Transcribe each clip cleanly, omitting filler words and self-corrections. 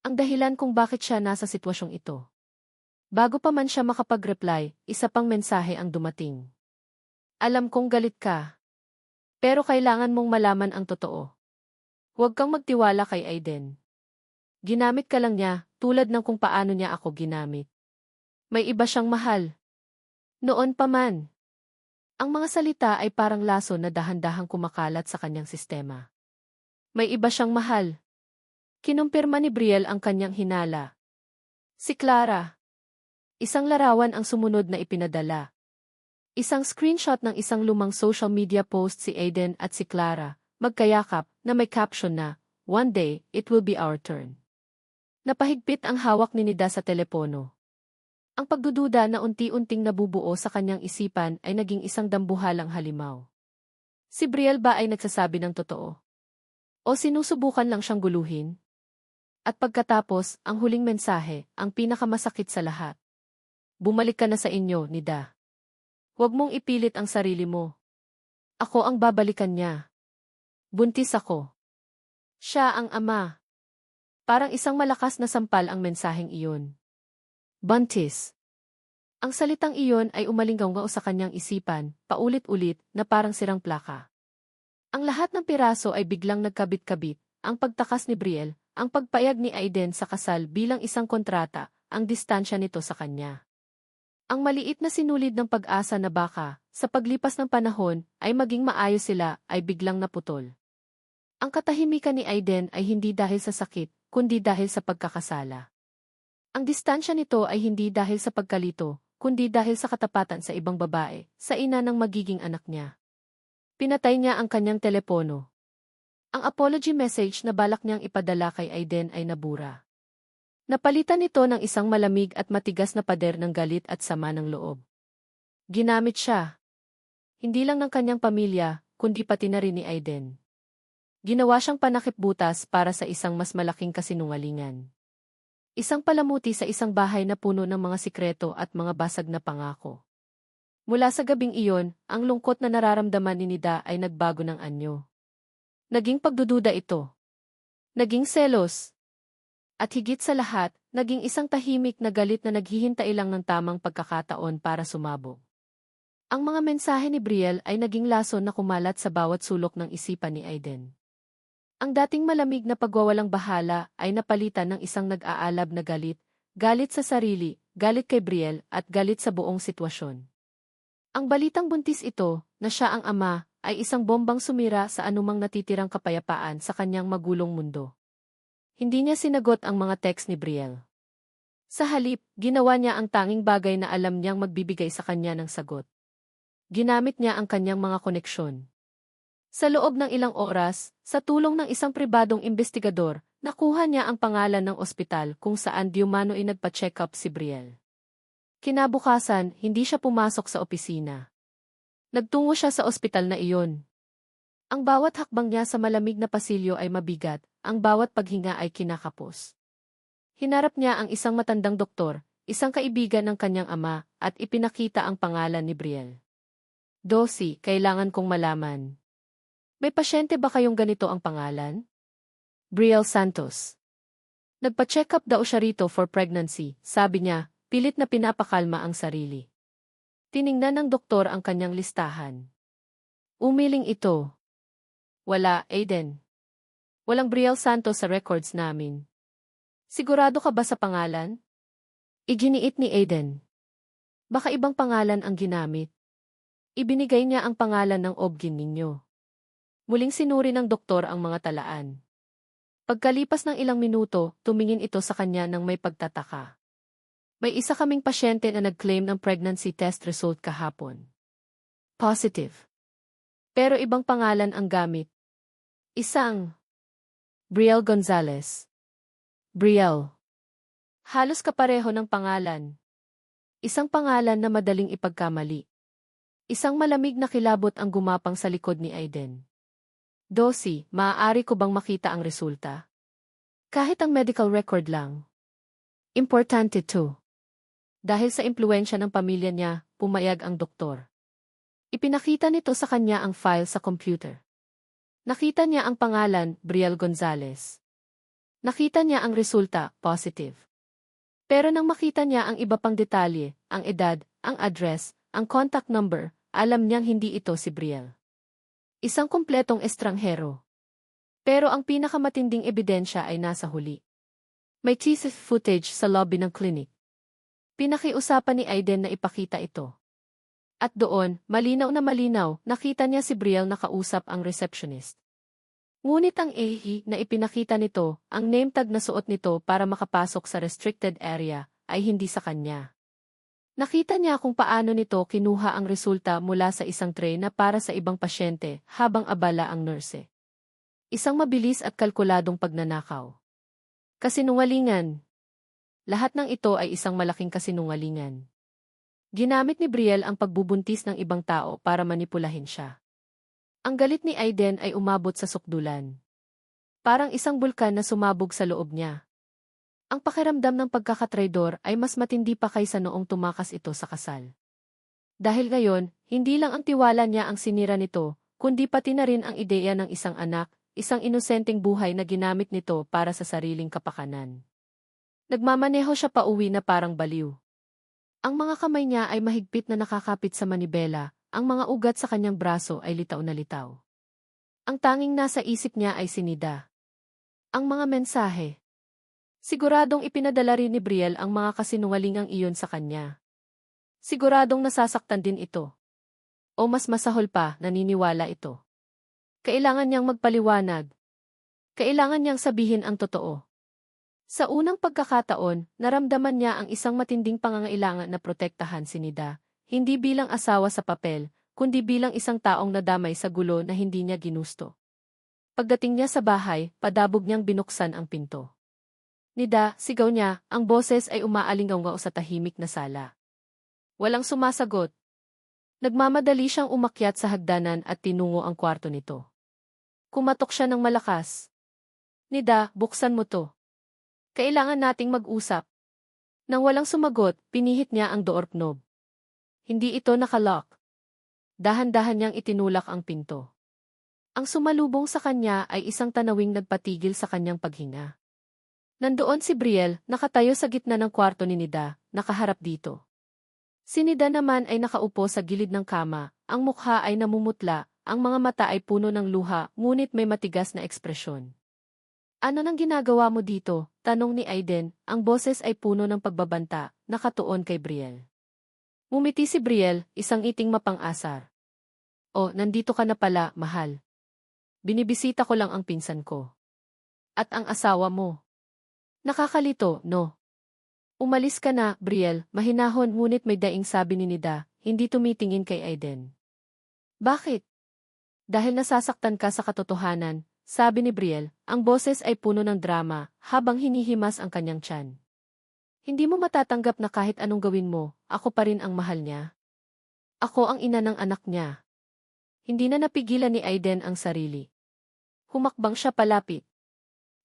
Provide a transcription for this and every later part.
Ang dahilan kung bakit siya nasa sitwasyong ito. Bago pa man siya makapag-reply, isa pang mensahe ang dumating. Alam kong galit ka. Pero kailangan mong malaman ang totoo. Huwag kang magtiwala kay Aiden. Ginamit ka lang niya, tulad ng kung paano niya ako ginamit. May iba siyang mahal. Noon pa man. Ang mga salita ay parang laso na dahan-dahang kumakalat sa kanyang sistema. May iba siyang mahal. Kinumpirma ni Brielle ang kanyang hinala. Si Clara. Isang larawan ang sumunod na ipinadala. Isang screenshot ng isang lumang social media post si Aiden at si Clara, magkayakap, na may caption na, "One day, it will be our turn." Napahigpit ang hawak ni Nida sa telepono. Ang pagdududa na unti-unting nabubuo sa kanyang isipan ay naging isang dambuhalang halimaw. Si Brielle ba ay nagsasabi ng totoo? O sinusubukan lang siyang guluhin? At pagkatapos, ang huling mensahe, ang pinakamasakit sa lahat. Bumalik ka na sa inyo, Nida. Huwag mong ipilit ang sarili mo. Ako ang babalikan niya. Buntis ako. Siya ang ama. Parang isang malakas na sampal ang mensaheng iyon. Buntis. Ang salitang iyon ay umalinggaw sa kanyang isipan, paulit-ulit, na parang sirang plaka. Ang lahat ng piraso ay biglang nagkabit-kabit, ang pagtakas ni Brielle, ang pagpayag ni Aiden sa kasal bilang isang kontrata, ang distansya nito sa kanya. Ang maliit na sinulid ng pag-asa na baka, sa paglipas ng panahon, ay maging maayos sila, ay biglang naputol. Ang katahimikan ni Aiden ay hindi dahil sa sakit, kundi dahil sa pagkakasala. Ang distansya nito ay hindi dahil sa pagkalito, kundi dahil sa katapatan sa ibang babae, sa ina ng magiging anak niya. Pinatay niya ang kanyang telepono. Ang apology message na balak niyang ipadala kay Aiden ay nabura. Napalitan nito ng isang malamig at matigas na pader ng galit at sama ng loob. Ginamit siya. Hindi lang ng kanyang pamilya, kundi pati na rin ni Aiden. Ginawa siyang panakipbutas para sa isang mas malaking kasinungalingan. Isang palamuti sa isang bahay na puno ng mga sikreto at mga basag na pangako. Mula sa gabing iyon, ang lungkot na nararamdaman ni Nida ay nagbago ng anyo. Naging pagdududa ito. Naging selos. At higit sa lahat, naging isang tahimik na galit na naghihintay lang ng tamang pagkakataon para sumabog. Ang mga mensahe ni Brielle ay naging lason na kumalat sa bawat sulok ng isipan ni Aiden. Ang dating malamig na pagwawalang bahala ay napalitan ng isang nag-aalab na galit, galit sa sarili, galit kay Brielle, at galit sa buong sitwasyon. Ang balitang buntis ito, na siya ang ama, ay isang bombang sumira sa anumang natitirang kapayapaan sa kanyang magulong mundo. Hindi niya sinagot ang mga text ni Brielle. Sa halip, ginawa niya ang tanging bagay na alam niyang magbibigay sa kanya ng sagot. Ginamit niya ang kanyang mga koneksyon. Sa loob ng ilang oras, sa tulong ng isang pribadong investigador, nakuha niya ang pangalan ng ospital kung saan di umano ay nagpa-check up si Brielle. Kinabukasan, hindi siya pumasok sa opisina. Nagtungo siya sa ospital na iyon. Ang bawat hakbang niya sa malamig na pasilyo ay mabigat, ang bawat paghinga ay kinakapos. Hinarap niya ang isang matandang doktor, isang kaibigan ng kanyang ama, at ipinakita ang pangalan ni Brielle. "Dosi, kailangan kong malaman. May pasyente ba kayong ganito ang pangalan?" "Brielle Santos." "Nagpa-check up daw siya rito for pregnancy," sabi niya, pilit na pinapakalma ang sarili. Tiningnan ng doktor ang kanyang listahan. Umiling ito. "Wala, Aiden. Walang Brielle Santos sa records namin." "Sigurado ka ba sa pangalan?" Iginiit ni Aiden. "Baka ibang pangalan ang ginamit." Ibinigay niya ang pangalan ng obgyn ninyo. Muling sinuri ng doktor ang mga talaan. Pagkalipas ng ilang minuto, tumingin ito sa kanya ng may pagtataka. "May isa kaming pasyente na nag-claim ng pregnancy test result kahapon. Positive. Pero ibang pangalan ang gamit. Isang Brielle Gonzalez." Brielle. Halos kapareho ng pangalan. Isang pangalan na madaling ipagkamali. Isang malamig na kilabot ang gumapang sa likod ni Aiden. "Dosi, maaari ko bang makita ang resulta? Kahit ang medical record lang." "Importante to." Dahil sa impluwensya ng pamilya niya, pumayag ang doktor. Ipinakita nito sa kanya ang file sa computer. Nakita niya ang pangalan, Brielle Gonzalez. Nakita niya ang resulta, positive. Pero nang makita niya ang iba pang detalye, ang edad, ang address, ang contact number, alam niyang hindi ito si Brielle. Isang kumpletong estranghero. Pero ang pinakamatinding ebidensya ay nasa huli. May CCTV footage sa lobby ng clinic. Pinakiusapan ni Aiden na ipakita ito. At doon, malinaw na malinaw, nakita niya si Brielle nakausap ang receptionist. Ngunit ang AE na ipinakita nito, ang name tag na suot nito para makapasok sa restricted area, ay hindi sa kanya. Nakita niya kung paano nito kinuha ang resulta mula sa isang tray na para sa ibang pasyente habang abala ang nurse. Isang mabilis at kalkuladong pagnanakaw. Kasinungalingan. Lahat ng ito ay isang malaking kasinungalingan. Ginamit ni Brielle ang pagbubuntis ng ibang tao para manipulahin siya. Ang galit ni Aiden ay umabot sa sukdulan. Parang isang bulkan na sumabog sa loob niya. Ang pakiramdam ng pagkakatraidor ay mas matindi pa kaysa noong tumakas ito sa kasal. Dahil ngayon, hindi lang ang tiwala niya ang sinira nito, kundi pati na rin ang ideya ng isang anak, isang inosenteng buhay na ginamit nito para sa sariling kapakanan. Nagmamaneho siya pauwi na parang baliw. Ang mga kamay niya ay mahigpit na nakakapit sa manibela, ang mga ugat sa kanyang braso ay litaw na litaw. Ang tanging nasa isip niya ay si Nida. Ang mga mensahe. Siguradong ipinadala rin ni Brielle ang mga kasinungalingang iyon sa kanya. Siguradong nasasaktan din ito. O mas masahol pa, naniniwala ito. Kailangan niyang magpaliwanag. Kailangan niyang sabihin ang totoo. Sa unang pagkakataon, naramdaman niya ang isang matinding pangangailangan na protektahan si Nida, hindi bilang asawa sa papel, kundi bilang isang taong nadamay sa gulo na hindi niya ginusto. Pagdating niya sa bahay, padabog niyang binuksan ang pinto. Nida, sigaw niya, ang boses ay umaalingaw sa tahimik na sala. Walang sumasagot. Nagmamadali siyang umakyat sa hagdanan at tinungo ang kwarto nito. Kumatok siya ng malakas. Nida, buksan mo to. Kailangan nating mag-usap. Nang walang sumagot, pinihit niya ang door knob. Hindi ito nakalock. Dahan-dahan niyang itinulak ang pinto. Ang sumalubong sa kanya ay isang tanawing nagpatigil sa kanyang paghinga. Nandoon si Brielle, nakatayo sa gitna ng kwarto ni Nida, nakaharap dito. Si Nida naman ay nakaupo sa gilid ng kama, ang mukha ay namumutla, ang mga mata ay puno ng luha, ngunit may matigas na ekspresyon. Ano nang ginagawa mo dito? Tanong ni Aiden, ang boses ay puno ng pagbabanta, nakatuon kay Brielle. Ngumiti si Brielle, isang iting mapang-asar. Oh, nandito ka na pala, mahal. Binibisita ko lang ang pinsan ko. At ang asawa mo. Nakakalito, no? Umalis ka na, Brielle, mahinahon ngunit may daing sabi ni Nida, hindi tumitingin kay Aiden. Bakit? Dahil nasasaktan ka sa katotohanan, sabi ni Brielle, ang boses ay puno ng drama, habang hinihimas ang kanyang tiyan. Hindi mo matatanggap na kahit anong gawin mo, ako pa rin ang mahal niya. Ako ang ina ng anak niya. Hindi na napigilan ni Aiden ang sarili. Humakbang siya palapit.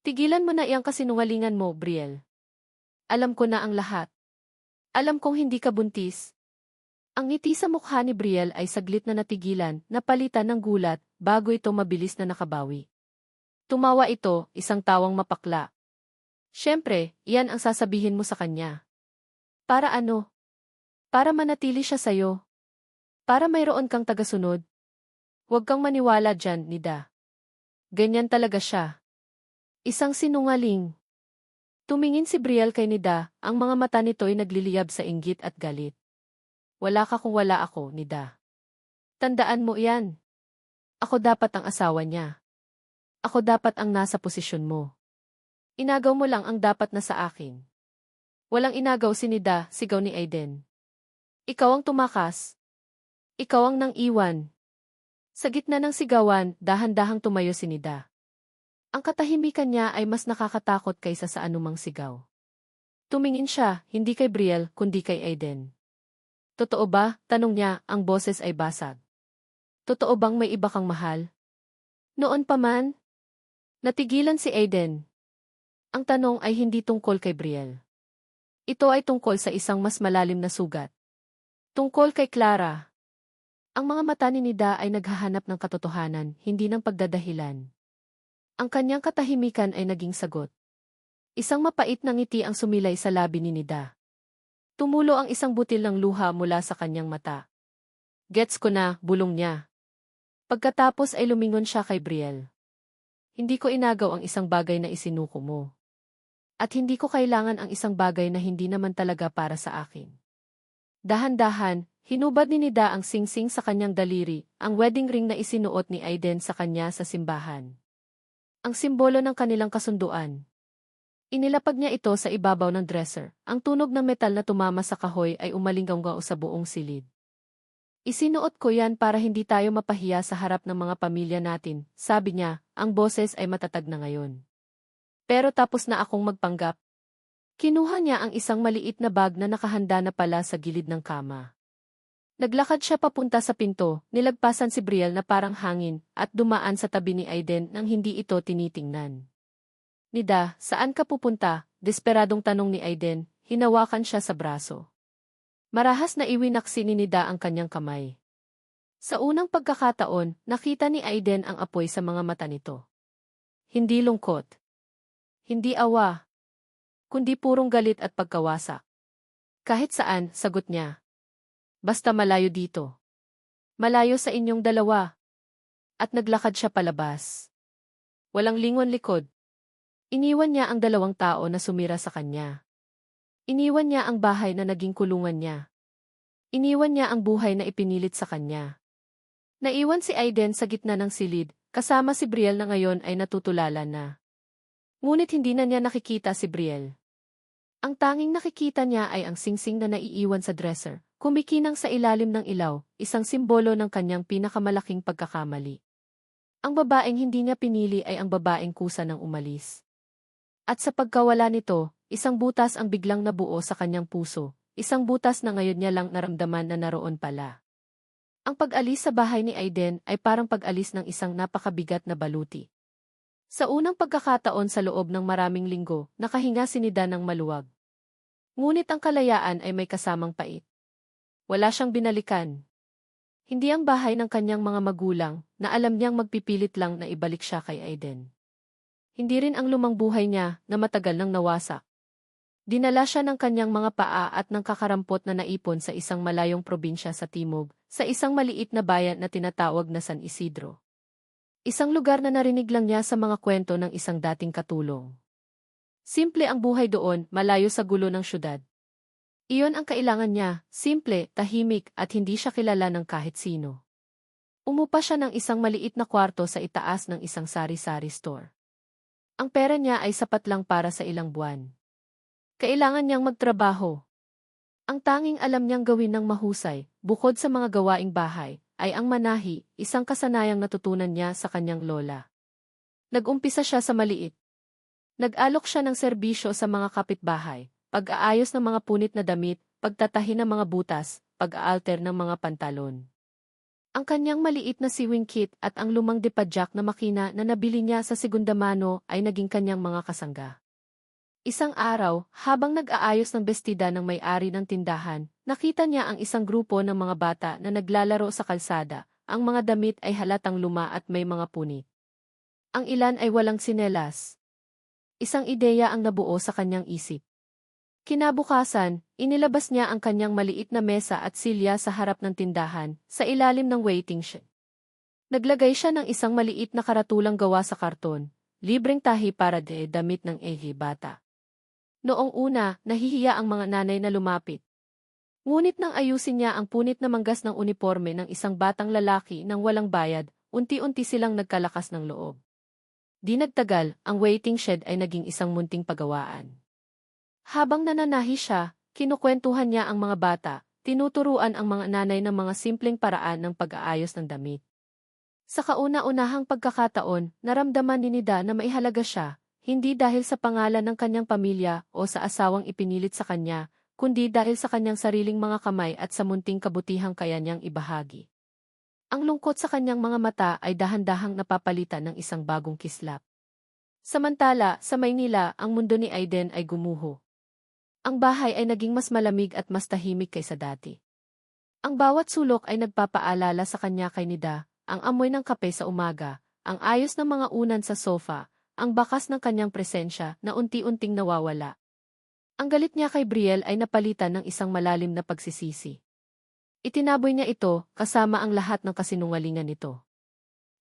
Tigilan mo na iyang kasinungalingan mo, Brielle. Alam ko na ang lahat. Alam kong hindi ka buntis. Ang ngiti sa mukha ni Brielle ay saglit na natigilan, napalitan ng gulat, bago ito mabilis na nakabawi. Tumawa ito, isang tawang mapakla. Siyempre, iyan ang sasabihin mo sa kanya. Para ano? Para manatili siya sa'yo. Para mayroon kang tagasunod. Huwag kang maniwala dyan, Nida. Ganyan talaga siya. Isang sinungaling. Tumingin si Brielle kay Nida, ang mga mata nito'y nagliliyab sa inggit at galit. Wala ka kung wala ako, Nida. Tandaan mo iyan. Ako dapat ang asawa niya. Ako dapat ang nasa posisyon mo. Inagaw mo lang ang dapat na sa akin. Walang inagaw si Nida, sigaw ni Aiden. Ikaw ang tumakas. Ikaw ang nang iwan. Sa gitna ng sigawan, dahan-dahang tumayo si Nida. Ang katahimikan niya ay mas nakakatakot kaysa sa anumang sigaw. Tumingin siya, hindi kay Brielle, kundi kay Aiden. Totoo ba? Tanong niya, ang boses ay basag. Totoo bang may iba kang mahal? Noon pa man? Natigilan si Aiden. Ang tanong ay hindi tungkol kay Brielle. Ito ay tungkol sa isang mas malalim na sugat. Tungkol kay Clara. Ang mga mata ni Nida ay naghahanap ng katotohanan, hindi ng pagdadahilan. Ang kanyang katahimikan ay naging sagot. Isang mapait na ngiti ang sumilay sa labi ni Nida. Tumulo ang isang butil ng luha mula sa kanyang mata. Gets ko na, bulong niya. Pagkatapos ay lumingon siya kay Brielle. Hindi ko inagaw ang isang bagay na isinuko mo. At hindi ko kailangan ang isang bagay na hindi naman talaga para sa akin. Dahan-dahan, hinubad ni Nida ang singsing sa kanyang daliri, ang wedding ring na isinuot ni Aiden sa kanya sa simbahan. Ang simbolo ng kanilang kasunduan. Inilapag niya ito sa ibabaw ng dresser. Ang tunog ng metal na tumama sa kahoy ay umalinggaw sa buong silid. Isinuot ko yan para hindi tayo mapahiya sa harap ng mga pamilya natin, sabi niya, ang boses ay matatag na ngayon. Pero tapos na akong magpanggap. Kinuha niya ang isang maliit na bag na nakahanda na pala sa gilid ng kama. Naglakad siya papunta sa pinto, nilagpasan si Brielle na parang hangin, at dumaan sa tabi ni Aiden nang hindi ito tinitingnan. Nida, saan ka pupunta? Desperadong tanong ni Aiden, hinawakan siya sa braso. Marahas na iwinaksi ni Nida ang kanyang kamay. Sa unang pagkakataon, nakita ni Aiden ang apoy sa mga mata nito. Hindi lungkot. Hindi awa. Kundi purong galit at pagkawasak. Kahit saan, sagot niya. Basta malayo dito. Malayo sa inyong dalawa. At naglakad siya palabas. Walang lingon likod. Iniwan niya ang dalawang tao na sumira sa kanya. Iniwan niya ang bahay na naging kulungan niya. Iniwan niya ang buhay na ipinilit sa kanya. Naiwan si Aiden sa gitna ng silid, kasama si Brielle na ngayon ay natutulala na. Ngunit hindi na niya nakikita si Brielle. Ang tanging nakikita niya ay ang singsing na naiiwan sa dresser, kumikinang sa ilalim ng ilaw, isang simbolo ng kanyang pinakamalaking pagkakamali. Ang babaeng hindi niya pinili ay ang babaeng kusa ng umalis. At sa pagkawala nito, isang butas ang biglang nabuo sa kanyang puso, isang butas na ngayon niya lang naramdaman na naroon pala. Ang pag-alis sa bahay ni Aiden ay parang pag-alis ng isang napakabigat na baluti. Sa unang pagkakataon sa loob ng maraming linggo, nakahinga si Nida ng maluwag. Ngunit ang kalayaan ay may kasamang pait. Wala siyang binalikan. Hindi ang bahay ng kanyang mga magulang, na alam niyang magpipilit lang na ibalik siya kay Aiden. Hindi rin ang lumang buhay niya, na matagal nang nawasak. Dinala siya ng kanyang mga paa at ng kakarampot na naipon sa isang malayong probinsya sa timog, sa isang maliit na bayan na tinatawag na San Isidro. Isang lugar na narinig lang niya sa mga kwento ng isang dating katulong. Simple ang buhay doon, malayo sa gulo ng syudad. Iyon ang kailangan niya, simple, tahimik, at hindi siya kilala ng kahit sino. Umupa siya ng isang maliit na kwarto sa itaas ng isang sari-sari store. Ang pera niya ay sapat lang para sa ilang buwan. Kailangan niyang magtrabaho. Ang tanging alam niyang gawin ng mahusay, bukod sa mga gawaing bahay, ay ang manahi, isang kasanayang natutunan niya sa kanyang lola. Nag-umpisa siya sa maliit. Nag-alok siya ng serbisyo sa mga kapitbahay, pag-aayos ng mga punit na damit, pagtatahi ng mga butas, pag-aalter ng mga pantalon. Ang kanyang maliit na sewing kit at ang lumang dipadjak na makina na nabili niya sa segunda mano ay naging kanyang mga kasangga. Isang araw, habang nag-aayos ng bestida ng may-ari ng tindahan, nakita niya ang isang grupo ng mga bata na naglalaro sa kalsada. Ang mga damit ay halatang luma at may mga punit. Ang ilan ay walang sinelas. Isang ideya ang nabuo sa kanyang isip. Kinabukasan, inilabas niya ang kanyang maliit na mesa at silya sa harap ng tindahan, sa ilalim ng waiting shed. Naglagay siya ng isang maliit na karatulang gawa sa karton, libreng tahi para damit ng bata. Noong una, nahihiya ang mga nanay na lumapit. Ngunit nang ayusin niya ang punit na manggas ng uniforme ng isang batang lalaki nang walang bayad, unti-unti silang nagkalakas ng loob. Di nagtagal, ang waiting shed ay naging isang munting pagawaan. Habang nananahi siya, kinukwentuhan niya ang mga bata, tinuturuan ang mga nanay ng mga simpleng paraan ng pag-aayos ng damit. Sa kauna-unahang pagkakataon, naramdaman ni Nida na maihalaga siya, hindi dahil sa pangalan ng kanyang pamilya o sa asawang ipinilit sa kanya, kundi dahil sa kanyang sariling mga kamay at sa munting kabutihang kaya niyang ibahagi. Ang lungkot sa kanyang mga mata ay dahan-dahang napapalitan ng isang bagong kislap. Samantala, sa Maynila, ang mundo ni Aiden ay gumuho. Ang bahay ay naging mas malamig at mas tahimik kaysa dati. Ang bawat sulok ay nagpapaalala sa kanya kay Nida, ang amoy ng kape sa umaga, ang ayos ng mga unan sa sofa, ang bakas ng kanyang presensya na unti-unting nawawala. Ang galit niya kay Brielle ay napalitan ng isang malalim na pagsisisi. Itinaboy niya ito, kasama ang lahat ng kasinungalingan nito.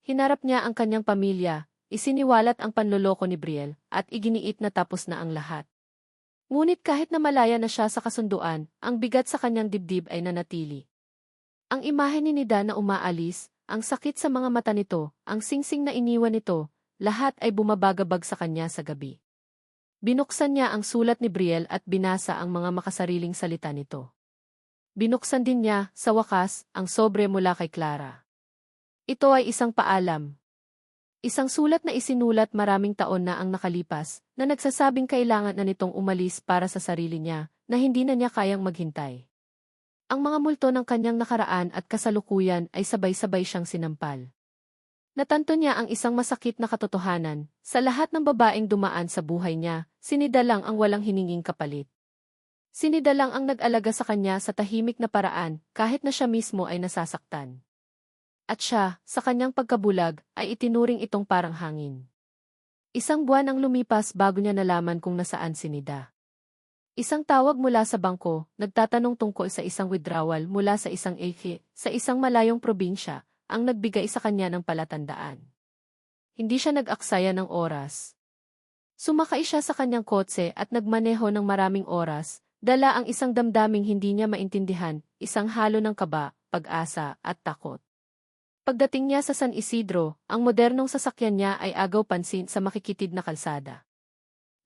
Hinarap niya ang kanyang pamilya, isiniwalat ang panloloko ni Brielle, at iginiit na tapos na ang lahat. Ngunit kahit na malaya na siya sa kasunduan, ang bigat sa kanyang dibdib ay nanatili. Ang imahe ni Nida na umaalis, ang sakit sa mga mata nito, ang singsing na iniwan nito, lahat ay bumabagabag sa kanya sa gabi. Binuksan niya ang sulat ni Brielle at binasa ang mga makasariling salita nito. Binuksan din niya, sa wakas, ang sobre mula kay Clara. Ito ay isang paalam. Isang sulat na isinulat maraming taon na ang nakalipas, na nagsasabing kailangan na nitong umalis para sa sarili niya, na hindi na niya kayang maghintay. Ang mga multo ng kanyang nakaraan at kasalukuyan ay sabay-sabay siyang sinampal. Natanto niya ang isang masakit na katotohanan, sa lahat ng babaeng dumaan sa buhay niya, si Nida lang ang walang hininging kapalit. Si Nida lang ang nag-alaga sa kanya sa tahimik na paraan, kahit na siya mismo ay nasasaktan. At siya, sa kanyang pagkabulag, ay itinuring itong parang hangin. Isang buwan ang lumipas bago niya nalaman kung nasaan si Nida. Isang tawag mula sa bangko, nagtatanong tungkol sa isang withdrawal mula sa isang AFI, sa isang malayong probinsya, ang nagbigay sa kanya ng palatandaan. Hindi siya nag-aksaya ng oras. Sumakay siya sa kanyang kotse at nagmaneho ng maraming oras, dala ang isang damdaming hindi niya maintindihan, isang halo ng kaba, pag-asa, at takot. Pagdating niya sa San Isidro, ang modernong sasakyan niya ay agaw pansin sa makikitid na kalsada.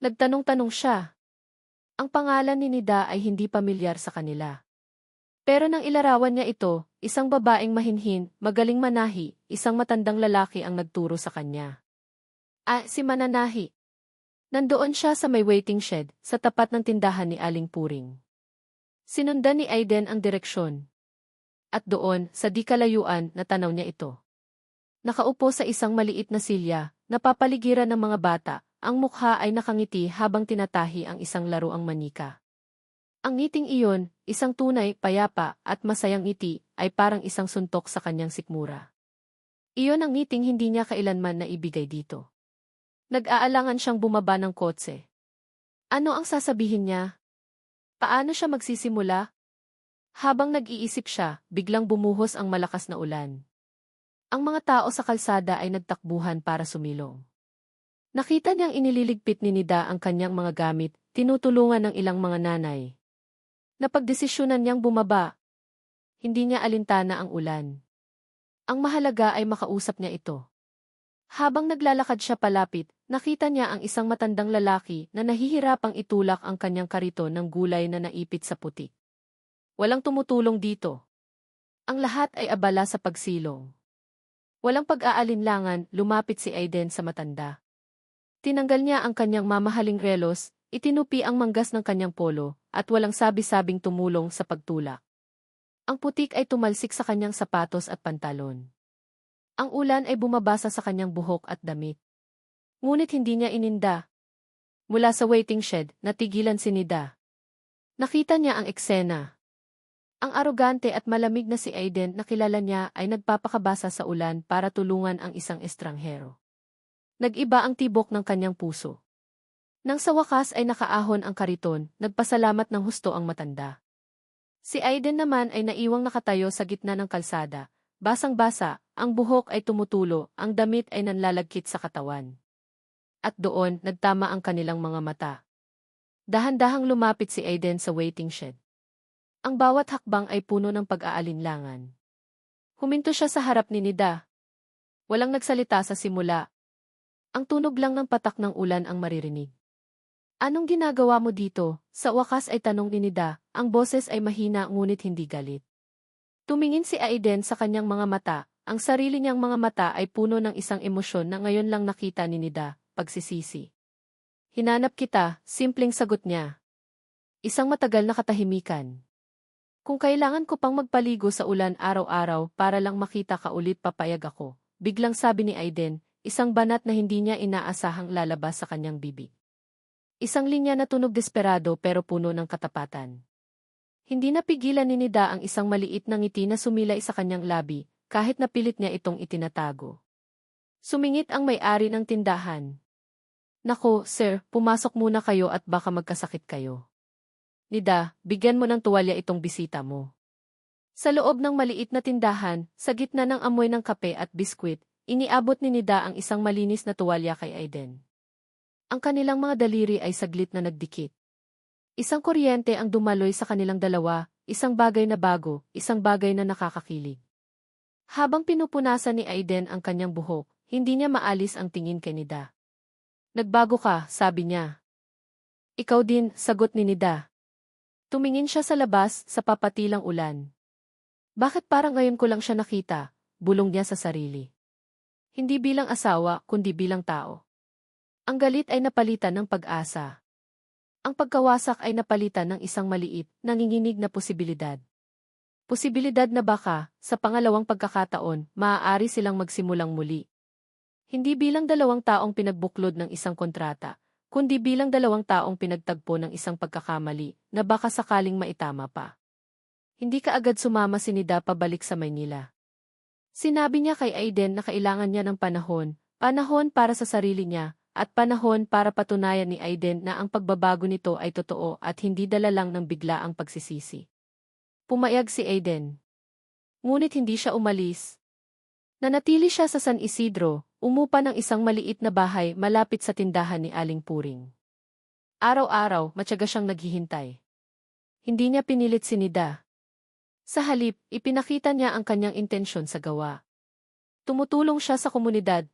Nagtanong-tanong siya. Ang pangalan ni Nida ay hindi pamilyar sa kanila. Pero nang ilarawan niya ito, isang babaeng mahinhin, magaling manahi, isang matandang lalaki ang nagturo sa kanya. Si Mananahi. Nandoon siya sa may waiting shed, sa tapat ng tindahan ni Aling Puring. Sinundan ni Aiden ang direksyon. At doon, sa di kalayuan, natanaw niya ito. Nakaupo sa isang maliit na silya, napapaligiran ng mga bata, ang mukha ay nakangiti habang tinatahi ang isang laruang manika. Ang ngiting iyon, isang tunay, payapa, at masayang ngiti, ay parang isang suntok sa kanyang sikmura. Iyon ang ngiting hindi niya kailanman na ibigay dito. Nag-aalangan siyang bumaba ng kotse. Ano ang sasabihin niya? Paano siya magsisimula? Habang nag-iisip siya, biglang bumuhos ang malakas na ulan. Ang mga tao sa kalsada ay nagtakbuhan para sumilong. Nakita niyang inililigpit ni Nida ang kanyang mga gamit, tinutulungan ng ilang mga nanay. Napagdesisyonan niyang bumaba. Hindi niya alintana ang ulan. Ang mahalaga ay makausap niya ito. Habang naglalakad siya palapit, nakita niya ang isang matandang lalaki na nahihirapang itulak ang kanyang kariton ng gulay na naipit sa putik. Walang tumutulong dito. Ang lahat ay abala sa pagsilong. Walang pag-aalinlangan, lumapit si Aiden sa matanda. Tinanggal niya ang kanyang mamahaling relos, itinupi ang manggas ng kanyang polo, at walang sabi-sabing tumulong sa pagtulak. Ang putik ay tumalsik sa kanyang sapatos at pantalon. Ang ulan ay bumabasa sa kanyang buhok at damit. Ngunit hindi niya ininda. Mula sa waiting shed, natigilan si Nida. Nakita niya ang eksena. Ang arogante at malamig na si Aiden na kilala niya ay nagpapakabasa sa ulan para tulungan ang isang estranghero. Nag-iba ang tibok ng kanyang puso. Nang sa wakas ay nakaahon ang kariton, nagpasalamat ng husto ang matanda. Si Aiden naman ay naiwang nakatayo sa gitna ng kalsada, basang-basa, ang buhok ay tumutulo, ang damit ay nanlalagkit sa katawan. At doon, nagtama ang kanilang mga mata. Dahan-dahang lumapit si Aiden sa waiting shed. Ang bawat hakbang ay puno ng pag-aalinlangan. Huminto siya sa harap ni Nida. Walang nagsalita sa simula. Ang tunog lang ng patak ng ulan ang maririnig. Anong ginagawa mo dito? Sa wakas ay tanong ni Nida, ang boses ay mahina ngunit hindi galit. Tumingin si Aiden sa kanyang mga mata, ang sarili niyang mga mata ay puno ng isang emosyon na ngayon lang nakita ni Nida, pagsisisi. Hinanap kita, simpleng sagot niya. Isang matagal na katahimikan. Kung kailangan ko pang magpaligo sa ulan araw-araw para lang makita ka ulit papayag ako, biglang sabi ni Aiden, isang banat na hindi niya inaasahang lalabas sa kanyang bibig. Isang linya na tunog desperado pero puno ng katapatan. Hindi napigilan ni Nida ang isang maliit na ngiti na sumilay sa kanyang labi, kahit napilit niya itong itinatago. Sumingit ang may-ari ng tindahan. Nako, sir, pumasok muna kayo at baka magkasakit kayo. Nida, bigyan mo ng tuwalya itong bisita mo. Sa loob ng maliit na tindahan, sa gitna ng amoy ng kape at biskwit, iniabot ni Nida ang isang malinis na tuwalya kay Aiden. Ang kanilang mga daliri ay saglit na nagdikit. Isang kuryente ang dumaloy sa kanilang dalawa, isang bagay na bago, isang bagay na nakakakilig. Habang pinupunasan ni Aiden ang kanyang buhok, hindi niya maalis ang tingin kay Nida. Nagbago ka, sabi niya. Ikaw din, sagot ni Nida. Tumingin siya sa labas, sa papatilang ulan. Bakit parang ngayon ko lang siya nakita, bulong niya sa sarili. Hindi bilang asawa, kundi bilang tao. Ang galit ay napalitan ng pag-asa. Ang pagkawasak ay napalitan ng isang maliit, nanginginig na posibilidad. Posibilidad na baka, sa pangalawang pagkakataon, maaari silang magsimulang muli. Hindi bilang dalawang taong pinagbuklod ng isang kontrata, kundi bilang dalawang taong pinagtagpo ng isang pagkakamali na baka sakaling maitama pa. Hindi kaagad sumama si Nida pabalik sa Maynila. Sinabi niya kay Aiden na kailangan niya ng panahon, panahon para sa sarili niya, at panahon para patunayan ni Aiden na ang pagbabago nito ay totoo at hindi dala lang ng biglaang pagsisisi. Pumayag si Aiden. Ngunit hindi siya umalis. Nanatili siya sa San Isidro, umupa ng isang maliit na bahay malapit sa tindahan ni Aling Puring. Araw-araw, matyaga siyang naghihintay. Hindi niya pinilit si Nida. Sa halip, ipinakita niya ang kanyang intensyon sa gawa. Tumutulong siya sa komunidad.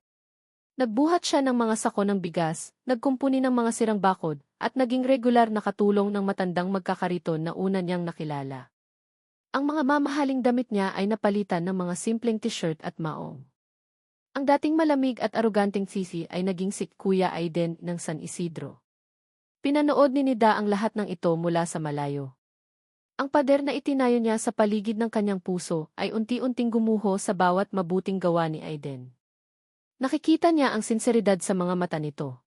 Nagbuhat siya ng mga sako ng bigas, nagkumpuni ng mga sirang bakod, at naging regular na katulong ng matandang magkakariton na una niyang nakilala. Ang mga mamahaling damit niya ay napalitan ng mga simpleng t-shirt at maong. Ang dating malamig at aroganteng sisi ay naging si Kuya Aiden ng San Isidro. Pinanood ni Nida ang lahat ng ito mula sa malayo. Ang pader na itinayo niya sa paligid ng kanyang puso ay unti-unting gumuho sa bawat mabuting gawa ni Aiden. Nakikita niya ang sinseridad sa mga mata nito.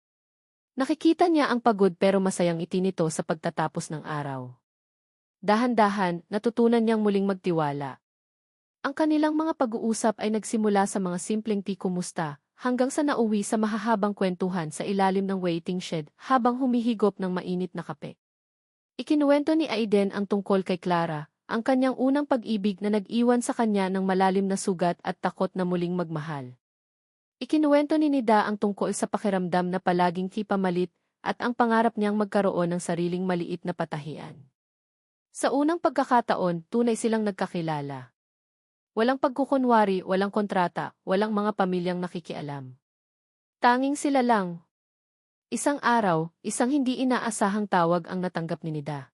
Nakikita niya ang pagod pero masayang ngiti nito sa pagtatapos ng araw. Dahan-dahan, natutunan niyang muling magtiwala. Ang kanilang mga pag-uusap ay nagsimula sa mga simpleng kumusta, hanggang sa nauwi sa mahahabang kwentuhan sa ilalim ng waiting shed habang humihigop ng mainit na kape. Ikinuwento ni Aiden ang tungkol kay Clara, ang kanyang unang pag-ibig na nag-iwan sa kanya ng malalim na sugat at takot na muling magmahal. Ikinuwento ni Nida ang tungkol sa pakiramdam na palaging kipamalit at ang pangarap niyang magkaroon ng sariling maliit na patahian. Sa unang pagkakataon, tunay silang nagkakilala. Walang pagkukunwari, walang kontrata, walang mga pamilyang nakikialam. Tanging sila lang. Isang araw, isang hindi inaasahang tawag ang natanggap ni Nida.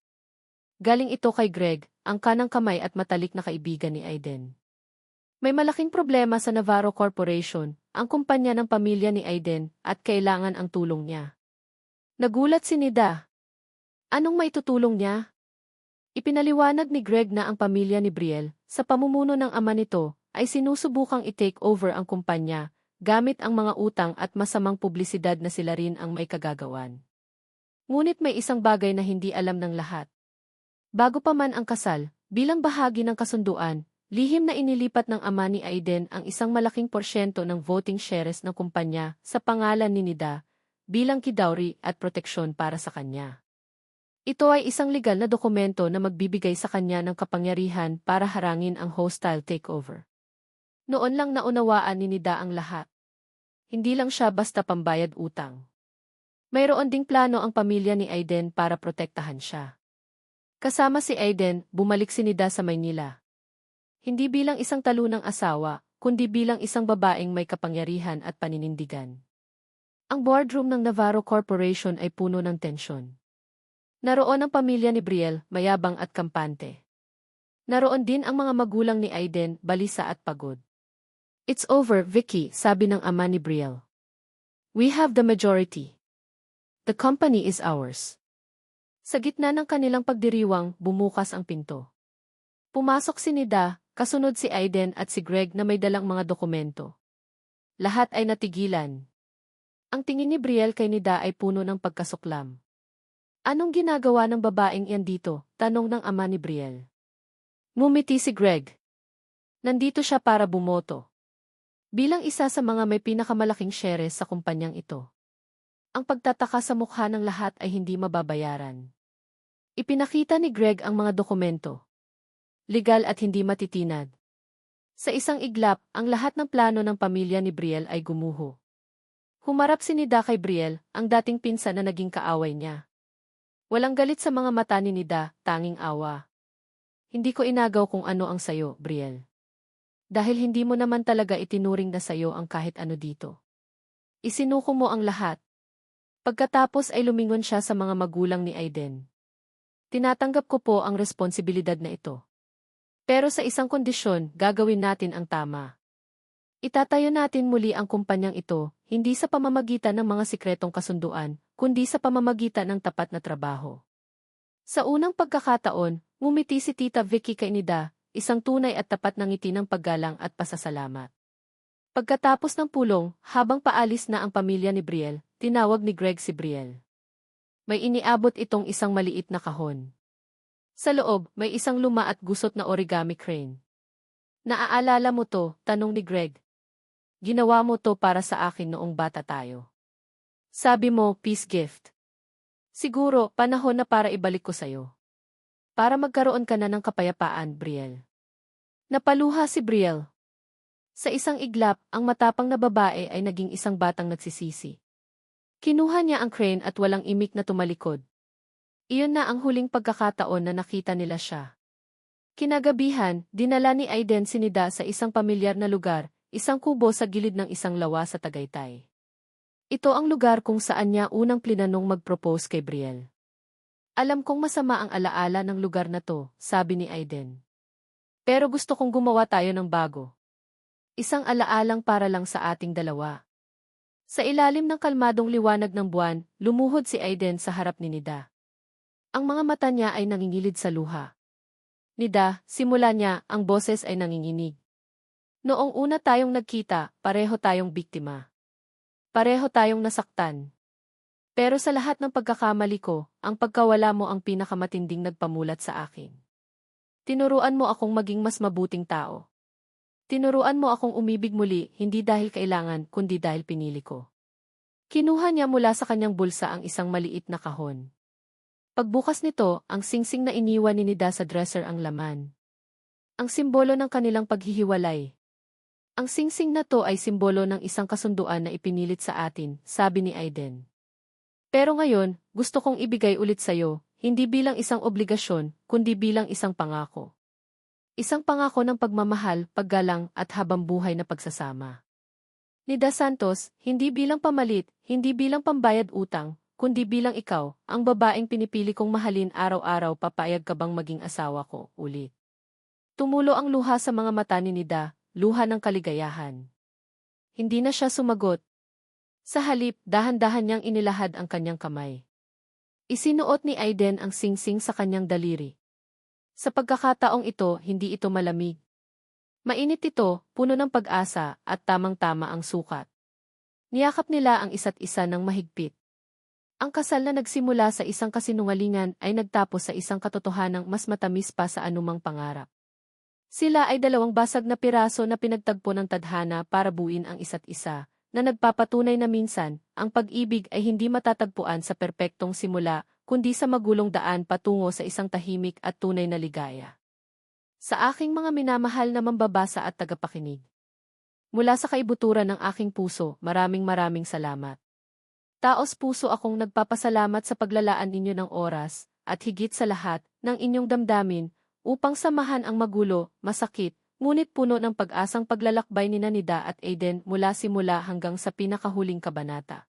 Galing ito kay Greg, ang kanang kamay at matalik na kaibigan ni Aiden. May malaking problema sa Navarro Corporation, ang kumpanya ng pamilya ni Aiden, at kailangan ang tulong niya. Nagulat si Nida. Anong maitutulong niya? Ipinaliwanag ni Greg na ang pamilya ni Brielle, sa pamumuno ng ama nito, ay sinusubukang i-take over ang kumpanya, gamit ang mga utang at masamang publisidad na sila rin ang may kagagawan. Ngunit may isang bagay na hindi alam ng lahat. Bago pa man ang kasal, bilang bahagi ng kasunduan, lihim na inilipat ng ama ni Aiden ang isang malaking porsyento ng voting shares ng kumpanya sa pangalan ni Nida, bilang kidawri at proteksyon para sa kanya. Ito ay isang legal na dokumento na magbibigay sa kanya ng kapangyarihan para harangin ang hostile takeover. Noon lang naunawaan ni Nida ang lahat. Hindi lang siya basta pambayad utang. Mayroon ding plano ang pamilya ni Aiden para protektahan siya. Kasama si Aiden, bumalik si Nida sa Maynila. Hindi bilang isang talunang asawa, kundi bilang isang babaeng may kapangyarihan at paninindigan. Ang boardroom ng Navarro Corporation ay puno ng tensyon. Naroon ang pamilya ni Brielle, mayabang at kampante. Naroon din ang mga magulang ni Aiden, balisa at pagod. It's over, Vicky, sabi ng ama ni Brielle. We have the majority. The company is ours. Sa gitna ng kanilang pagdiriwang, bumukas ang pinto. Pumasok si Nida, kasunod si Aiden at si Greg na may dalang mga dokumento. Lahat ay natigilan. Ang tingin ni Brielle kay Nida ay puno ng pagkasuklam. Anong ginagawa ng babaeng yan dito? Tanong ng ama ni Brielle. Ngumiti si Greg. Nandito siya para bumoto. Bilang isa sa mga may pinakamalaking shares sa kumpanyang ito. Ang pagtataka sa mukha ng lahat ay hindi mababayaran. Ipinakita ni Greg ang mga dokumento. Legal at hindi matitinag. Sa isang iglap, ang lahat ng plano ng pamilya ni Brielle ay gumuho. Humarap si Nida kay Brielle, ang dating pinsan na naging kaaway niya. Walang galit sa mga mata ni Nida, tanging awa. Hindi ko inagaw kung ano ang sayo, Brielle. Dahil hindi mo naman talaga itinuring na sayo ang kahit ano dito. Isinuko mo ang lahat. Pagkatapos ay lumingon siya sa mga magulang ni Aiden. Tinatanggap ko po ang responsibilidad na ito. Pero sa isang kondisyon, gagawin natin ang tama. Itatayo natin muli ang kumpanyang ito, hindi sa pamamagitan ng mga sikretong kasunduan, kundi sa pamamagitan ng tapat na trabaho. Sa unang pagkakataon, ngumiti si Tita Vicky kay Nida, isang tunay at tapat na ngiti ng paggalang at pasasalamat. Pagkatapos ng pulong, habang paalis na ang pamilya ni Brielle, tinawag ni Greg si Brielle. May iniabot itong isang maliit na kahon. Sa loob, may isang luma at gusot na origami crane. Naaalala mo to, tanong ni Greg. Ginawa mo to para sa akin noong bata tayo. Sabi mo, peace gift. Siguro, panahon na para ibalik ko sa'yo. Para magkaroon ka na ng kapayapaan, Brielle. Napaluha si Brielle. Sa isang iglap, ang matapang na babae ay naging isang batang nagsisisi. Kinuha niya ang crane at walang imik na tumalikod. Iyon na ang huling pagkakataon na nakita nila siya. Kinagabihan, dinala ni Aiden si Nida sa isang pamilyar na lugar, isang kubo sa gilid ng isang lawa sa Tagaytay. Ito ang lugar kung saan niya unang plinanong mag-propose kay Brielle. Alam kong masama ang alaala ng lugar na to, sabi ni Aiden. Pero gusto kong gumawa tayo ng bago. Isang alaalang para lang sa ating dalawa. Sa ilalim ng kalmadong liwanag ng buwan, lumuhod si Aiden sa harap ni Nida. Ang mga mata niya ay nangingilid sa luha. Nida, simula niya, ang boses ay nanginginig. Noong una tayong nagkita, pareho tayong biktima. Pareho tayong nasaktan. Pero sa lahat ng pagkakamali ko, ang pagkawala mo ang pinakamatinding nagpamulat sa akin. Tinuruan mo akong maging mas mabuting tao. Tinuruan mo akong umibig muli, hindi dahil kailangan, kundi dahil pinili ko. Kinuha niya mula sa kanyang bulsa ang isang maliit na kahon. Pagbukas nito, ang singsing na iniwan ni Nida sa dresser ang laman. Ang simbolo ng kanilang paghihiwalay. Ang singsing na to ay simbolo ng isang kasunduan na ipinilit sa atin, sabi ni Aiden. Pero ngayon, gusto kong ibigay ulit sa'yo, hindi bilang isang obligasyon, kundi bilang isang pangako. Isang pangako ng pagmamahal, paggalang at habang buhay na pagsasama. Nida Santos, hindi bilang pamalit, hindi bilang pambayad utang, kundi bilang ikaw, ang babaeng pinipili kong mahalin araw-araw. Papayag ka bang maging asawa ko, ulit? Tumulo ang luha sa mga mata ni Nida, luha ng kaligayahan. Hindi na siya sumagot. Sa halip, dahan-dahan niyang inilahad ang kanyang kamay. Isinuot ni Aiden ang singsing sa kanyang daliri. Sa pagkakataong ito, hindi ito malamig. Mainit ito, puno ng pag-asa, at tamang-tama ang sukat. Niyakap nila ang isa't isa ng mahigpit. Ang kasal na nagsimula sa isang kasinungalingan ay nagtapos sa isang katotohanang mas matamis pa sa anumang pangarap. Sila ay dalawang basag na piraso na pinagtagpo ng tadhana para buuin ang isa't isa, na nagpapatunay na minsan, ang pag-ibig ay hindi matatagpuan sa perpektong simula, kundi sa magulong daan patungo sa isang tahimik at tunay na ligaya. Sa aking mga minamahal na mambabasa at tagapakinig. Mula sa kaibuturan ng aking puso, maraming salamat. Taos puso akong nagpapasalamat sa paglalaan ninyo ng oras, at higit sa lahat, ng inyong damdamin, upang samahan ang magulo, masakit, ngunit puno ng pag-asang paglalakbay ni Nida at Aiden mula simula hanggang sa pinakahuling kabanata.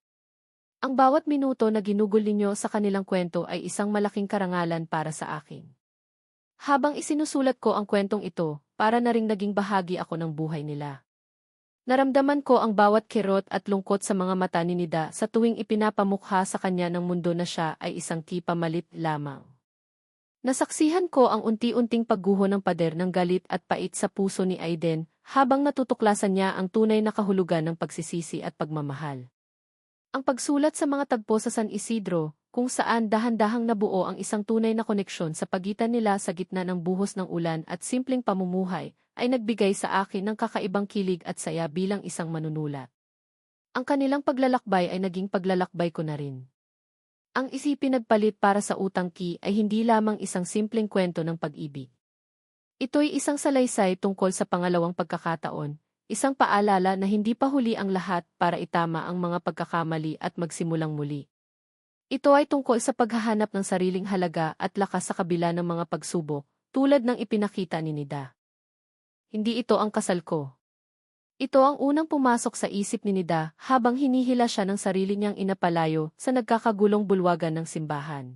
Ang bawat minuto na ginugol ninyo sa kanilang kwento ay isang malaking karangalan para sa akin. Habang isinusulat ko ang kwentong ito, para na ring naging bahagi ako ng buhay nila. Naramdaman ko ang bawat kirot at lungkot sa mga mata ni Nida sa tuwing ipinapamukha sa kanya ng mundo na siya ay isang tipamalit lamang. Nasaksihan ko ang unti-unting pagguho ng pader ng galit at pait sa puso ni Aiden habang natutuklasan niya ang tunay na kahulugan ng pagsisisi at pagmamahal. Ang pagsulat sa mga tagpo sa San Isidro, kung saan dahan-dahang nabuo ang isang tunay na koneksyon sa pagitan nila sa gitna ng buhos ng ulan at simpleng pamumuhay, ay nagbigay sa akin ng kakaibang kilig at saya bilang isang manunulat. Ang kanilang paglalakbay ay naging paglalakbay ko na rin. Ang isipin nagpalit para sa utang ki ay hindi lamang isang simpleng kwento ng pag-ibig. Ito'y isang salaysay tungkol sa pangalawang pagkakataon, isang paalala na hindi pa huli ang lahat para itama ang mga pagkakamali at magsimulang muli. Ito ay tungkol sa paghahanap ng sariling halaga at lakas sa kabila ng mga pagsubok, tulad ng ipinakita ni Nida. Hindi ito ang kasal ko. Ito ang unang pumasok sa isip ni Nida habang hinihila siya ng sarili niyang inapalayo sa nagkakagulong bulwagan ng simbahan.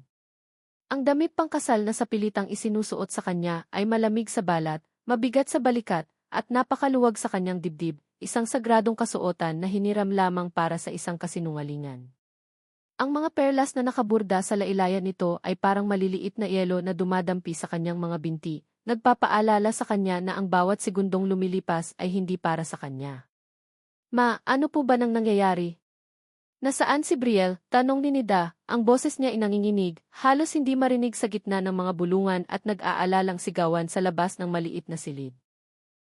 Ang damit pangkasal na sa pilitang isinusuot sa kanya ay malamig sa balat, mabigat sa balikat, at napakaluwag sa kanyang dibdib, isang sagradong kasuotan na hiniram lamang para sa isang kasinungalingan. Ang mga perlas na nakaburda sa lailayan nito ay parang maliliit na yelo na dumadampi sa kanyang mga binti, nagpapaalala sa kanya na ang bawat segundong lumilipas ay hindi para sa kanya. Ma, ano po ba nang nangyayari? Nasaan si Brielle? Tanong ni Nida, ang boses niya inanginginig, halos hindi marinig sa gitna ng mga bulungan at nag-aalalang sigawan sa labas ng maliit na silid.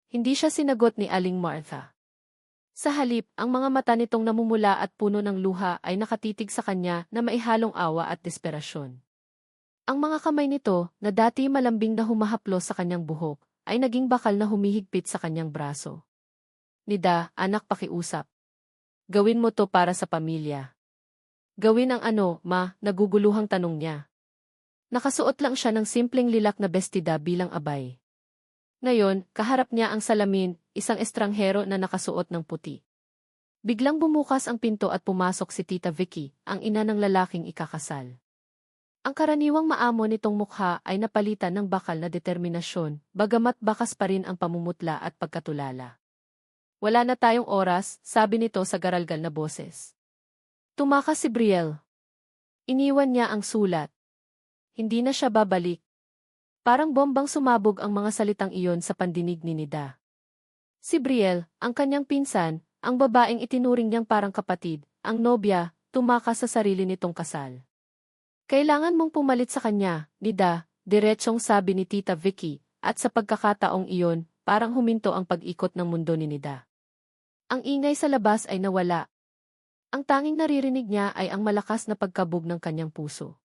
Hindi siya sinagot ni Aling Martha. Sa halip, ang mga mata nitong namumula at puno ng luha ay nakatitig sa kanya na maihalong awa at desperasyon. Ang mga kamay nito, na dati malambing na humahaplos sa kanyang buhok, ay naging bakal na humihigpit sa kanyang braso. Nida, anak, pakiusap. Gawin mo to para sa pamilya. Gawin ang ano, ma, naguguluhang tanong niya. Nakasuot lang siya ng simpleng lilak na bestida bilang abay. Ngayon, kaharap niya ang salamin, isang estranghero na nakasuot ng puti. Biglang bumukas ang pinto at pumasok si Tita Vicky, ang ina ng lalaking ikakasal. Ang karaniwang maamo nitong mukha ay napalitan ng bakal na determinasyon, bagamat bakas pa rin ang pamumutla at pagkatulala. Wala na tayong oras, sabi nito sa garalgal na boses. Tumakas si Brielle. Iniwan niya ang sulat. Hindi na siya babalik. Parang bombang sumabog ang mga salitang iyon sa pandinig ni Nida. Si Brielle, ang kanyang pinsan, ang babaeng itinuring niyang parang kapatid, ang nobya, tumakas sa sarili nitong kasal. Kailangan mong pumalit sa kanya, Nida, diretsong sabi ni Tita Vicky, at sa pagkakataong iyon, parang huminto ang pag-ikot ng mundo ni Nida. Ang ingay sa labas ay nawala. Ang tanging naririnig niya ay ang malakas na pagkabog ng kanyang puso.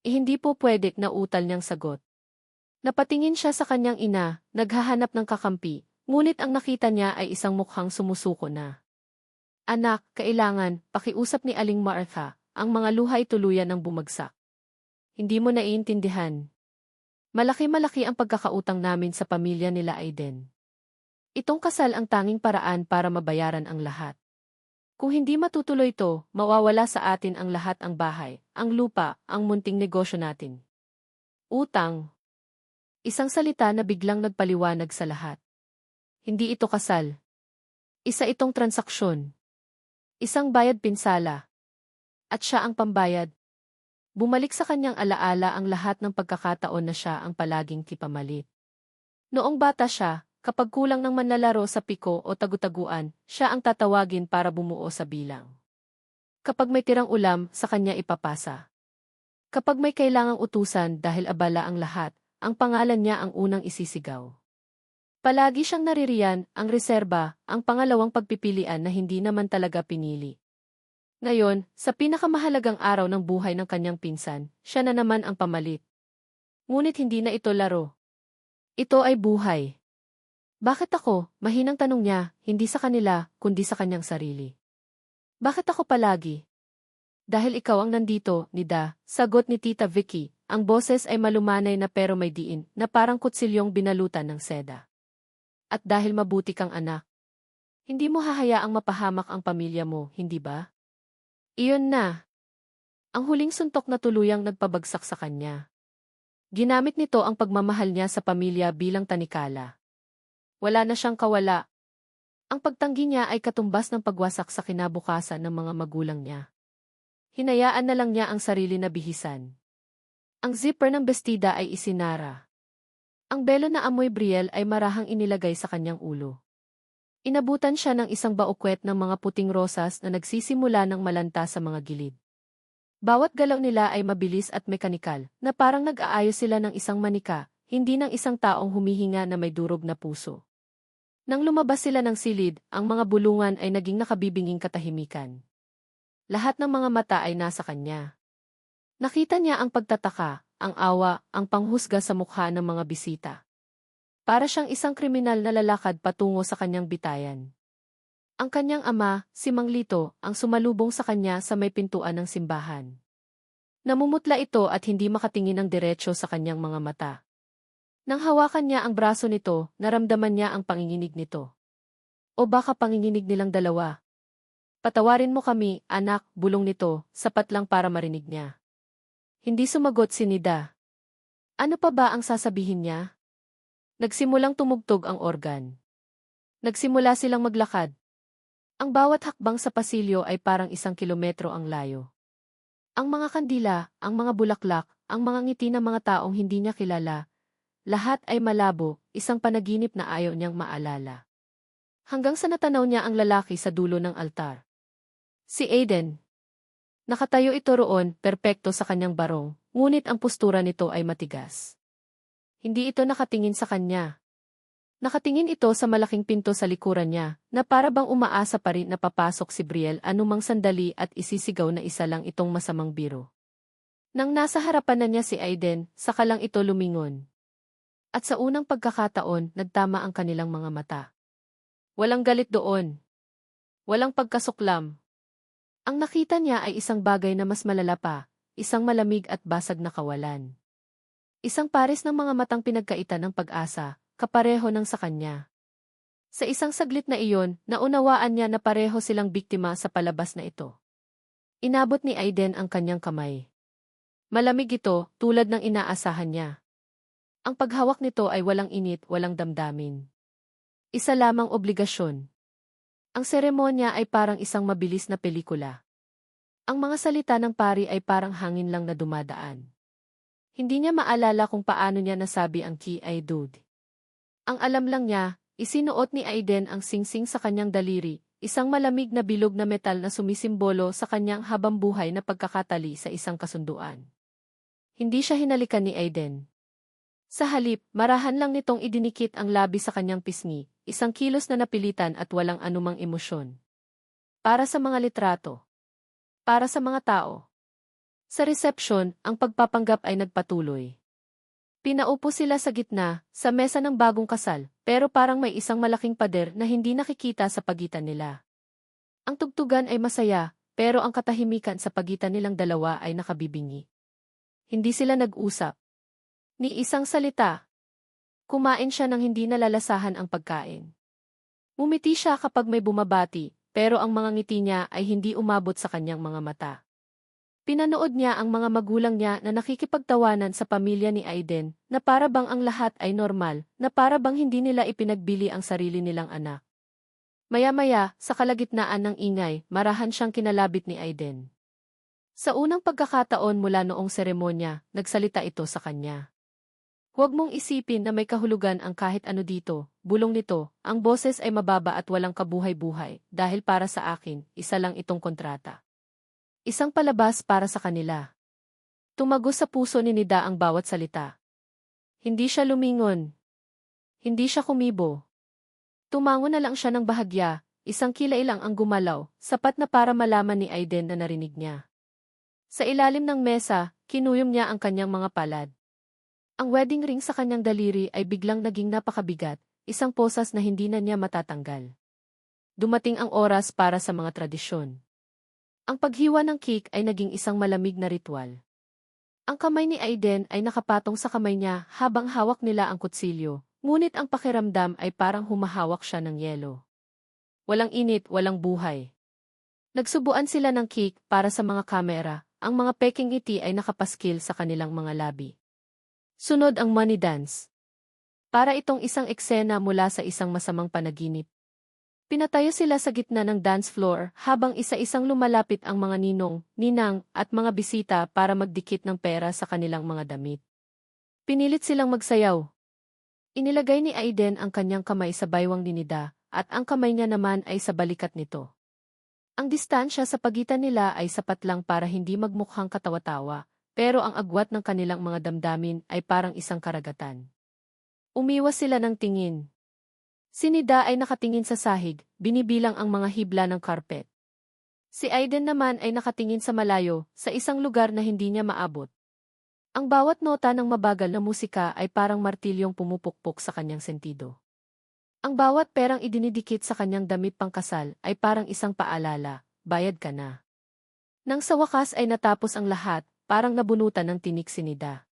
Hindi po pwede, na utal niyang sagot. Napatingin siya sa kanyang ina, naghahanap ng kakampi, ngunit ang nakita niya ay isang mukhang sumusuko na. Anak, kailangan, pakiusap ni Aling Martha, ang mga luha ay tuluyan ng bumagsak. Hindi mo naiintindihan. Malaki-malaki ang pagkakautang namin sa pamilya nila Aiden. Itong kasal ang tanging paraan para mabayaran ang lahat. Kung hindi matutuloy ito, mawawala sa atin ang lahat, ang bahay, ang lupa, ang munting negosyo natin. Utang. Isang salita na biglang nagpaliwanag sa lahat. Hindi ito kasal. Isa itong transaksyon. Isang bayad pinsala. At siya ang pambayad. Bumalik sa kanyang alaala ang lahat ng pagkakataon na siya ang palaging kipamalit. Noong bata siya, kapag kulang ng manlalaro sa piko o tagutaguan, siya ang tatawagin para bumuo sa bilang. Kapag may tirang ulam, sa kanya ipapasa. Kapag may kailangang utusan dahil abala ang lahat, ang pangalan niya ang unang isisigaw. Palagi siyang naririyan, ang reserba, ang pangalawang pagpipilian na hindi naman talaga pinili. Ngayon, sa pinakamahalagang araw ng buhay ng kanyang pinsan, siya na naman ang pamalit. Ngunit hindi na ito laro. Ito ay buhay. Bakit ako? Mahinang tanong niya, hindi sa kanila, kundi sa kanyang sarili. Bakit ako palagi? Dahil ikaw ang nandito, Nida, sagot ni Tita Vicky, ang boses ay malumanay na pero may diin, na parang kutsilyong binalutan ng seda. At dahil mabuti kang anak, hindi mo hahayaang mapahamak ang pamilya mo, hindi ba? Iyon na. Ang huling suntok na tuluyang nagpabagsak sa kanya. Ginamit nito ang pagmamahal niya sa pamilya bilang tanikala. Wala na siyang kawala. Ang pagtanggi niya ay katumbas ng pagwasak sa kinabukasan ng mga magulang niya. Hinayaan na lang niya ang sarili na bihisan. Ang zipper ng bestida ay isinara. Ang belo na amoy Brielle ay marahang inilagay sa kanyang ulo. Inabutan siya ng isang baukwet ng mga puting rosas na nagsisimula ng malanta sa mga gilid. Bawat galaw nila ay mabilis at mekanikal, na parang nag-aayos sila ng isang manika, hindi ng isang taong humihinga na may durog na puso. Nang lumabas sila ng silid, ang mga bulungan ay naging nakabibinging katahimikan. Lahat ng mga mata ay nasa kanya. Nakita niya ang pagtataka, ang awa, ang panghusga sa mukha ng mga bisita. Para siyang isang kriminal na lalakad patungo sa kanyang bitayan. Ang kanyang ama, si Mang Lito, ang sumalubong sa kanya sa may pintuan ng simbahan. Namumutla ito at hindi makatingin ng diretsyo sa kanyang mga mata. Nang hawakan niya ang braso nito, naramdaman niya ang panginginig nito. O baka panginginig nilang dalawa. Patawarin mo kami, anak, bulong nito, sapat lang para marinig niya. Hindi sumagot si Nida. Ano pa ba ang sasabihin niya? Nagsimulang tumugtog ang organ. Nagsimula silang maglakad. Ang bawat hakbang sa pasilyo ay parang 1 kilometro ang layo. Ang mga kandila, ang mga bulaklak, ang mga ngiti ng mga taong hindi niya kilala, lahat ay malabo, isang panaginip na ayaw niyang maalala. Hanggang sa natanaw niya ang lalaki sa dulo ng altar. Si Aiden. Nakatayo ito roon, perpekto sa kanyang barong, ngunit ang postura nito ay matigas. Hindi ito nakatingin sa kanya. Nakatingin ito sa malaking pinto sa likuran niya, na para bang umaasa pa rin na papasok si Brielle anumang sandali at isisigaw na isa lang itong masamang biro. Nang nasa harapan na niya si Aiden, saka lang ito lumingon. At sa unang pagkakataon, nagtama ang kanilang mga mata. Walang galit doon. Walang pagkasuklam. Ang nakita niya ay isang bagay na mas malala pa, isang malamig at basag na kawalan. Isang pares ng mga matang pinagkaitan ng pag-asa, kapareho ng sa kanya. Sa isang saglit na iyon, naunawaan niya na pareho silang biktima sa palabas na ito. Inabot ni Aiden ang kanyang kamay. Malamig ito, tulad ng inaasahan niya. Ang paghawak nito ay walang init, walang damdamin. Isa lamang obligasyon. Ang seremonya ay parang isang mabilis na pelikula. Ang mga salita ng pari ay parang hangin lang na dumadaan. Hindi niya maalala kung paano niya nasabi ang ki ay dude. Ang alam lang niya, isinuot ni Aiden ang singsing sa kanyang daliri, isang malamig na bilog na metal na sumisimbolo sa kanyang habambuhay na pagkakatali sa isang kasunduan. Hindi siya hinalikan ni Aiden. Sa halip, marahan lang nitong idinikit ang labi sa kanyang pisngi, isang kilos na napilitan at walang anumang emosyon. Para sa mga litrato. Para sa mga tao. Sa resepsyon, ang pagpapanggap ay nagpatuloy. Pinaupo sila sa gitna, sa mesa ng bagong kasal, pero parang may isang malaking pader na hindi nakikita sa pagitan nila. Ang tugtugan ay masaya, pero ang katahimikan sa pagitan nilang dalawa ay nakabibingi. Hindi sila nag-usap. Ni isang salita. Kumain siya nang hindi nalalasahan ang pagkain. Mumiti siya kapag may bumabati, pero ang mga ngiti niya ay hindi umabot sa kanyang mga mata. Pinanood niya ang mga magulang niya na nakikipagtawanan sa pamilya ni Aiden, na para bang ang lahat ay normal, na para bang hindi nila ipinagbili ang sarili nilang anak. Maya-maya, sa kalagitnaan ng ingay, marahan siyang kinalabit ni Aiden. Sa unang pagkakataon mula noong seremonya, nagsalita ito sa kanya. Huwag mong isipin na may kahulugan ang kahit ano dito, bulong nito, ang boses ay mababa at walang kabuhay-buhay, dahil para sa akin, isa lang itong kontrata. Isang palabas para sa kanila. Tumagos sa puso ni Nida ang bawat salita. Hindi siya lumingon. Hindi siya kumibo. Tumango na lang siya ng bahagya, isang kilay lang ang gumalaw, sapat na para malaman ni Aiden na narinig niya. Sa ilalim ng mesa, kinuyom niya ang kanyang mga palad. Ang wedding ring sa kanyang daliri ay biglang naging napakabigat, isang posas na hindi na niya matatanggal. Dumating ang oras para sa mga tradisyon. Ang paghiwa ng cake ay naging isang malamig na ritual. Ang kamay ni Aiden ay nakapatong sa kamay niya habang hawak nila ang kutsilyo, ngunit ang pakiramdam ay parang humahawak siya ng yelo. Walang init, walang buhay. Nagsubuan sila ng cake para sa mga kamera, ang mga peking ngiti ay nakapaskil sa kanilang mga labi. Sunod ang money dance. Para itong isang eksena mula sa isang masamang panaginip. Pinatayo sila sa gitna ng dance floor habang isa-isang lumalapit ang mga ninong, ninang at mga bisita para magdikit ng pera sa kanilang mga damit. Pinilit silang magsayaw. Inilagay ni Aiden ang kanyang kamay sa baywang ni Nida at ang kamay niya naman ay sa balikat nito. Ang distansya sa pagitan nila ay sapat lang para hindi magmukhang katawa-tawa, pero ang agwat ng kanilang mga damdamin ay parang isang karagatan. Umiwas sila ng tingin. Si Nida ay nakatingin sa sahig, binibilang ang mga hibla ng karpet. Si Aiden naman ay nakatingin sa malayo, sa isang lugar na hindi niya maabot. Ang bawat nota ng mabagal na musika ay parang martilyong pumupukpok sa kanyang sentido. Ang bawat perang idinidikit sa kanyang damit pangkasal ay parang isang paalala, bayad ka na. Nang sa wakas ay natapos ang lahat, parang nabunutan ng tinik si Nida.